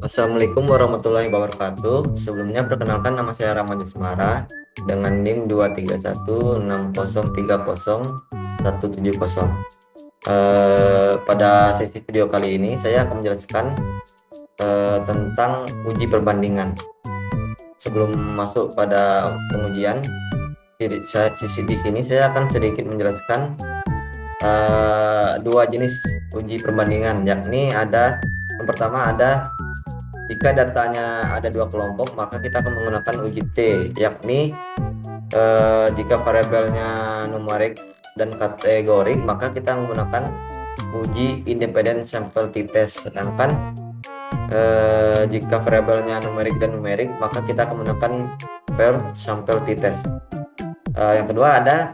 Assalamualaikum warahmatullahi wabarakatuh. Sebelumnya perkenalkan, nama saya Ramadi Semara dengan NIM 2316030 170. Pada sesi video kali ini saya akan menjelaskan tentang uji perbandingan. Sebelum masuk pada pengujian, di sini saya akan sedikit menjelaskan dua jenis uji perbandingan, yakni yang pertama ada jika datanya ada dua kelompok, maka kita akan menggunakan uji T, yakni jika variabelnya numerik dan kategorik, maka kita menggunakan uji independent sample t-test. Sedangkan jika variabelnya numerik, maka kita akan menggunakan per sample t-test. Yang kedua ada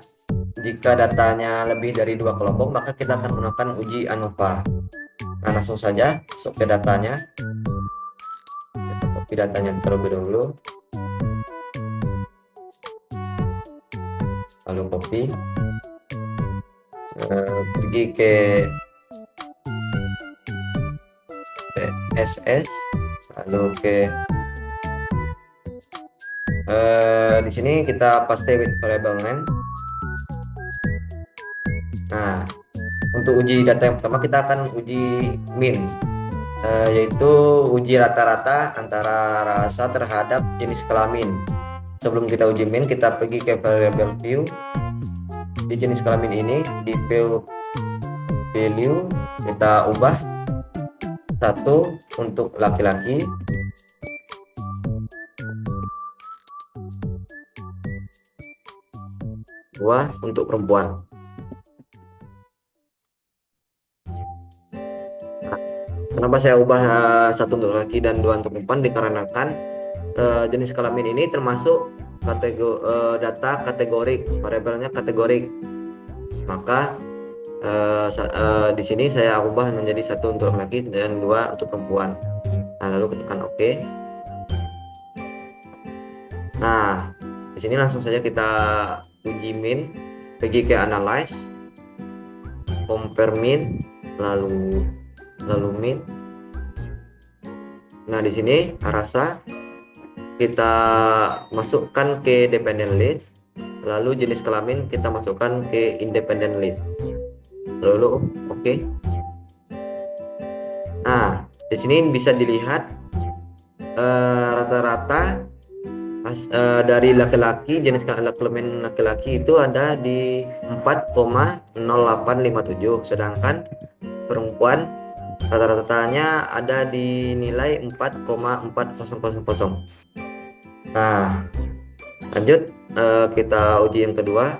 jika datanya lebih dari dua kelompok, maka kita akan menggunakan uji ANOVA. Nah, langsung saja masuk ke datanya. Copy datanya terlebih dahulu, lalu copy, pergi ke SS, lalu ke di sini kita paste with variable name. Nah, untuk uji data yang pertama kita akan uji min, yaitu uji rata-rata antara rasa terhadap jenis kelamin. Sebelum kita uji min, kita pergi ke variable view. Di jenis kelamin ini, di view value kita ubah 1 untuk laki-laki, 2 untuk perempuan. Kenapa saya ubah 1 untuk laki dan 2 untuk perempuan? Dikarenakan jenis kelamin ini termasuk data kategorik, variabelnya kategorik. Maka di sini saya ubah menjadi 1 untuk laki dan 2 untuk perempuan. Nah, lalu tekan OK. Nah, di sini langsung saja kita uji min, pergi ke analyze, compare min, lalu min. Nah, di sini rasa kita masukkan ke dependent list, lalu jenis kelamin kita masukkan ke independent list, lalu oke. Nah, di sini bisa dilihat rata-rata dari laki-laki, jenis kelamin laki-laki itu ada di 4,0857, sedangkan perempuan rata-ratanya ada di nilai 4,4000. Nah, lanjut kita uji yang kedua.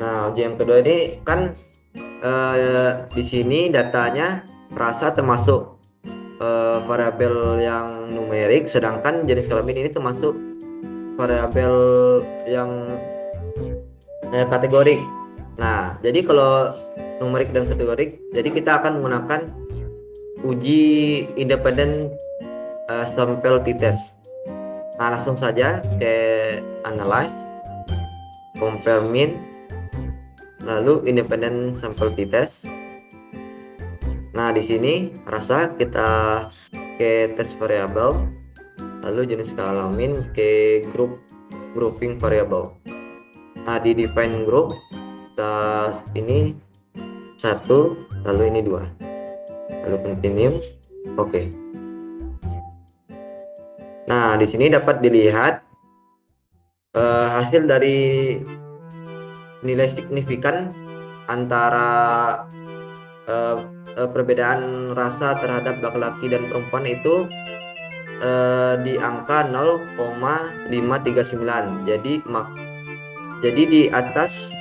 Nah, uji yang kedua ini kan di sini datanya rasa termasuk variabel yang numerik, sedangkan jenis kelamin ini termasuk variabel yang kategorik. Nah, jadi kalau numerik dan kategorik, jadi kita akan menggunakan uji independent sample t-test. Nah, langsung saja ke analyze, compare min, lalu independent sample t-test. Nah, di sini rasa kita ke test variable, lalu jenis kelamin ke grouping variable. Nah, di define group kita ini 1, lalu ini 2, lalu continue, oke. Nah, di sini dapat dilihat hasil dari nilai signifikan antara perbedaan rasa terhadap laki-laki dan perempuan itu di angka 0,539. Jadi di atas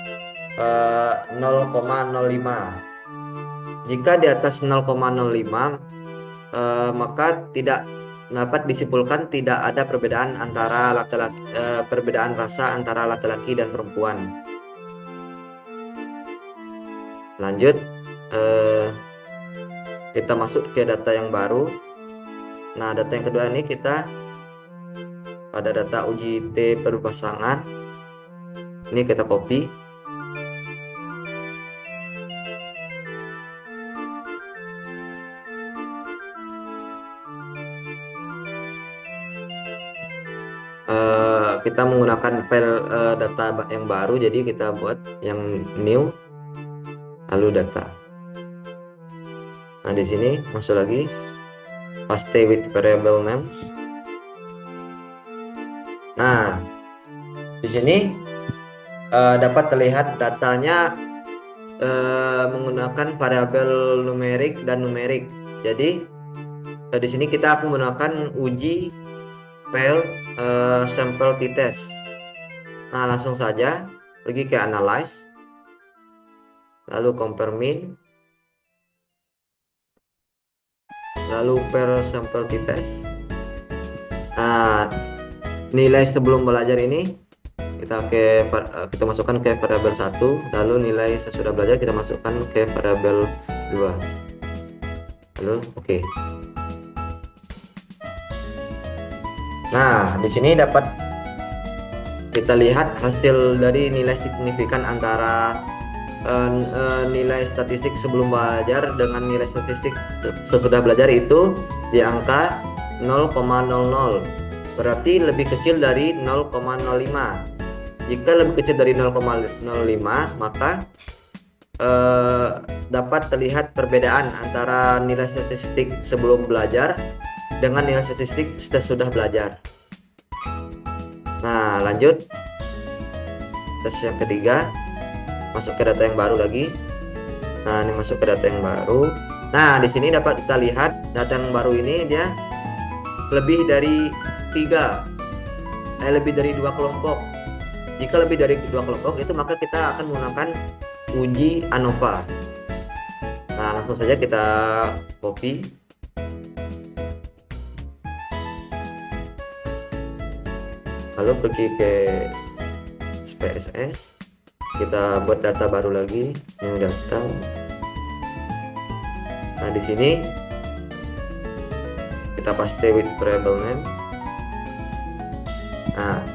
0,05. Jika di atas 0,05 maka tidak dapat disimpulkan tidak ada perbedaan antara perbedaan rasa antara laki-laki dan perempuan. Lanjut, kita masuk ke data yang baru. Nah, data yang kedua ini kita pada data uji T berpasangan. Ini kita copy. kita menggunakan file data yang baru, jadi kita buat yang new lalu data. Nah di sini masuk lagi paste with variable name. Nah di sini dapat terlihat datanya menggunakan variabel numerik dan numerik. Jadi di sini kita akan menggunakan uji file sampel t-test. Nah langsung saja pergi ke analyze, lalu compare min, lalu per sampel t-test. Nah nilai sebelum belajar ini kita masukkan ke variabel 1, lalu nilai sesudah belajar kita masukkan ke variabel 2, lalu oke. Nah di sini dapat kita lihat hasil dari nilai signifikan antara nilai statistik sebelum belajar dengan nilai statistik sesudah belajar itu di angka 0,00, berarti lebih kecil dari 0,05. Jika lebih kecil dari 0,05 maka dapat terlihat perbedaan antara nilai statistik sebelum belajar dengan nilai statistik sesudah belajar. Nah lanjut tes yang ketiga, masuk ke data yang baru lagi. Nah ini masuk ke data yang baru. Nah di sini dapat kita lihat data yang baru ini dia lebih dari lebih dari 2 kelompok. Jika lebih dari 2 kelompok itu maka kita akan menggunakan uji ANOVA. Nah langsung saja kita copy, lalu pergi ke SPSS, kita buat data baru lagi, new data. Nah di sini kita paste with variable name. Nah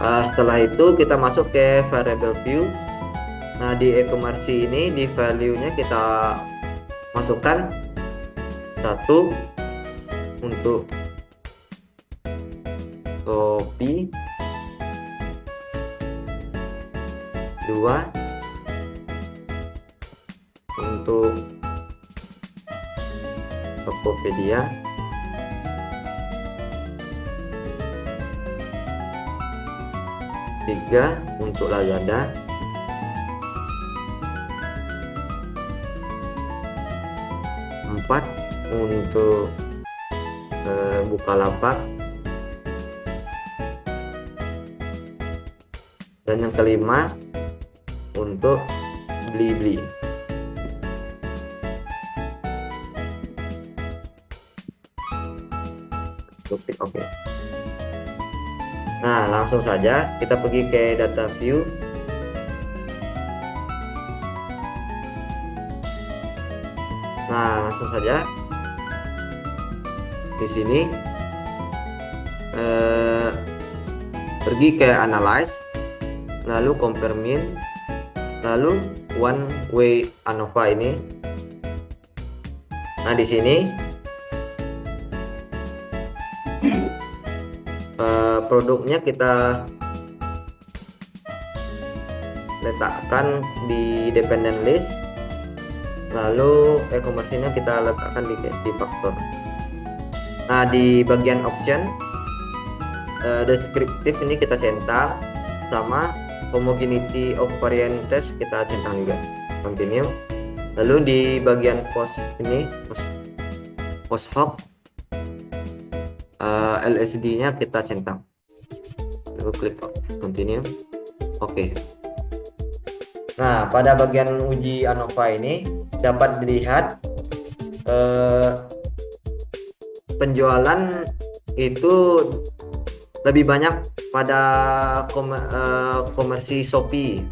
setelah itu kita masuk ke variable view. Nah di e-commerce ini di value-nya kita masukkan 1 untuk Shopee, 2 untuk Tokopedia, 3 untuk Lazada, 4 untuk Bukalapak, dan yang kelima untuk Blibli. Klik OK. Nah langsung saja kita pergi ke data view. Nah langsung saja di sini pergi ke analyze, lalu compare min, lalu one way ANOVA ini. Nah di sini produknya kita letakkan di dependent list, lalu e-commerce-nya kita letakkan di faktor. Nah di bagian option deskriptif ini kita centang, sama homogeneity of variant test kita centang juga, continue. Lalu di bagian post ini post hoc LSD nya kita centang, lalu klik continue. Oke. Nah pada bagian uji ANOVA ini dapat dilihat penjualan itu lebih banyak pada komersi Shopee.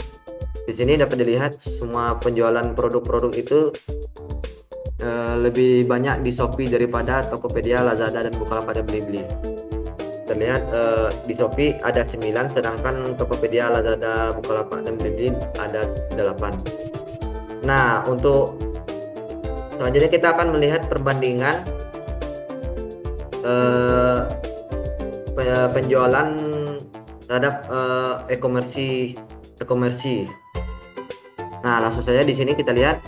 Di sini dapat dilihat semua penjualan produk-produk itu lebih banyak di Shopee daripada Tokopedia, Lazada, dan Bukalapak dan Blibli. Terlihat di Shopee ada 9, sedangkan Tokopedia, Lazada, Bukalapak, dan Blibli ada 8. Nah untuk selanjutnya kita akan melihat perbandingan penjualan terhadap e-commerce. Nah, langsung saja di sini kita lihat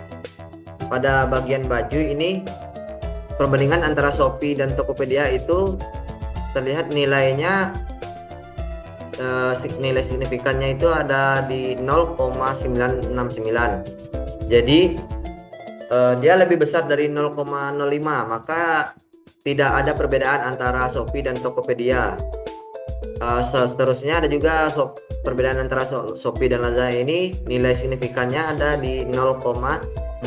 pada bagian baju ini perbandingan antara Shopee dan Tokopedia itu terlihat nilainya, nilai signifikannya itu ada di 0,969. Jadi dia lebih besar dari 0,05, maka tidak ada perbedaan antara Shopee dan Tokopedia. Seterusnya ada juga perbedaan antara Shopee dan Lazada ini nilai signifikannya ada di 0,413.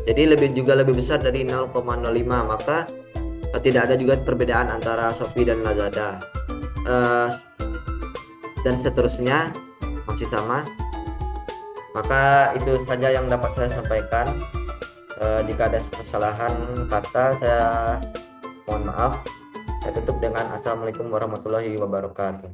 Jadi lebih besar dari 0,05, maka tidak ada juga perbedaan antara Shopee dan Lazada. Dan seterusnya masih sama. Maka itu saja yang dapat saya sampaikan. Jika ada kesalahan kata, saya mohon maaf. Saya tutup dengan Assalamualaikum warahmatullahi wabarakatuh.